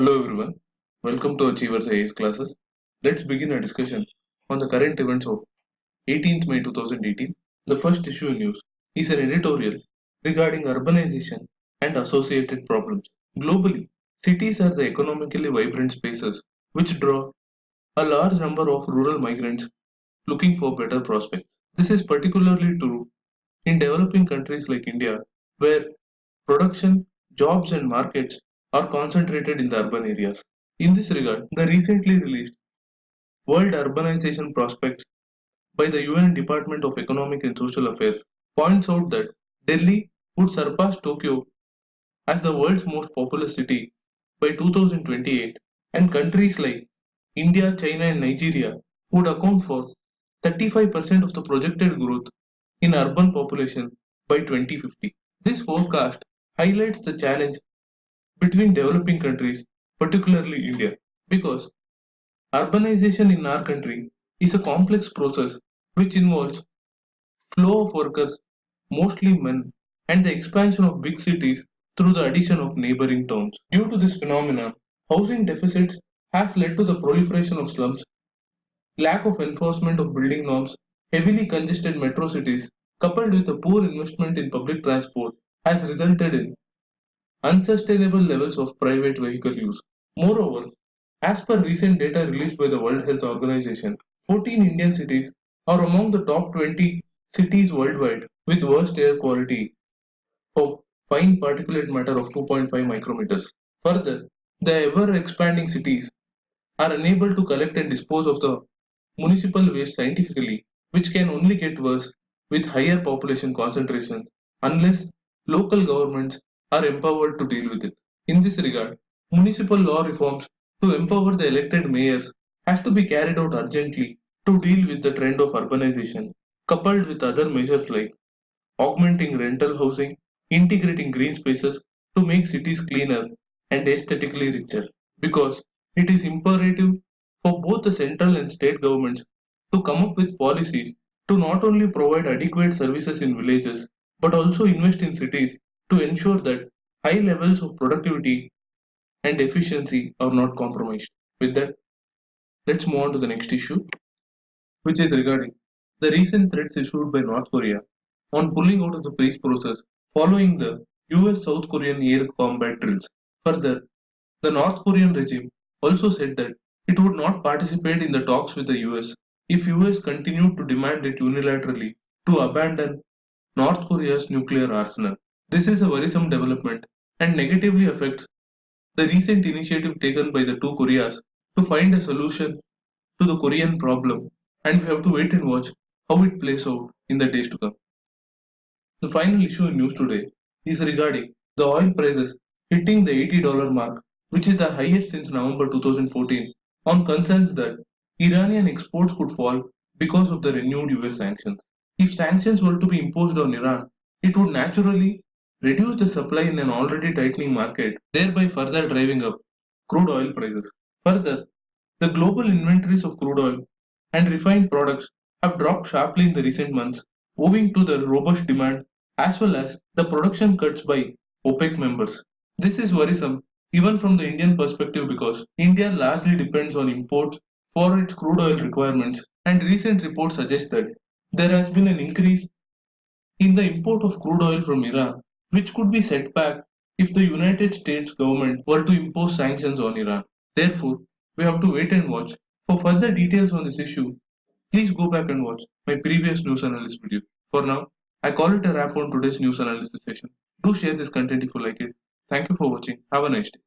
Hello everyone, welcome to Achievers IAS classes. Let's begin a discussion on the current events of 18th May 2018. The first issue in news is an editorial regarding urbanization and associated problems. Globally, cities are the economically vibrant spaces which draw a large number of rural migrants looking for better prospects. This is particularly true in developing countries like India, where production, jobs, and markets are concentrated in the urban areas. In this regard, the recently released World Urbanization Prospects by the UN Department of Economic and Social Affairs points out that Delhi would surpass Tokyo as the world's most populous city by 2028, and countries like India, China, and Nigeria would account for 35% of the projected growth in urban population by 2050. This forecast highlights the challenge between developing countries, particularly India, because urbanization in our country is a complex process which involves flow of workers, mostly men, and the expansion of big cities through the addition of neighboring towns. Due to this phenomenon, housing deficits has led to the proliferation of slums, lack of enforcement of building norms, heavily congested metro cities, coupled with a poor investment in public transport, has resulted in unsustainable levels of private vehicle use. Moreover, as per recent data released by the World Health Organization, 14 Indian cities are among the top 20 cities worldwide with worst air quality for fine particulate matter of 2.5 micrometers. Further, the ever expanding cities are unable to collect and dispose of the municipal waste scientifically, which can only get worse with higher population concentrations unless local governments are empowered to deal with it. In this regard, municipal law reforms to empower the elected mayors has to be carried out urgently to deal with the trend of urbanization, coupled with other measures like augmenting rental housing, integrating green spaces to make cities cleaner and aesthetically richer. Because it is imperative for both the central and state governments to come up with policies to not only provide adequate services in villages but also invest in cities to ensure that high levels of productivity and efficiency are not compromised. With that, let's move on to the next issue, which is regarding the recent threats issued by North Korea on pulling out of the peace process following the US South Korean air combat drills. Further, the North Korean regime also said that it would not participate in the talks with the US if US continued to demand it unilaterally to abandon North Korea's nuclear arsenal. This is a worrisome development and negatively affects the recent initiative taken by the two Koreas to find a solution to the Korean problem, and we have to wait and watch how it plays out in the days to come. The final issue in news today is regarding the oil prices hitting the $80 mark, which is the highest since November 2014, on concerns that Iranian exports could fall because of the renewed US sanctions. If sanctions were to be imposed on Iran, it would naturally reduce the supply in an already tightening market, thereby further driving up crude oil prices. Further, the global inventories of crude oil and refined products have dropped sharply in the recent months, owing to the robust demand as well as the production cuts by OPEC members. This is worrisome even from the Indian perspective because India largely depends on imports for its crude oil requirements, and recent reports suggest that there has been an increase in the import of crude oil from Iran, which could be set back if the United States government were to impose sanctions on Iran. Therefore, we have to wait and watch. For further details on this issue, please go back and watch my previous news analysis video. For now, I call it a wrap on today's news analysis session. Do share this content if you like it. Thank you for watching. Have a nice day.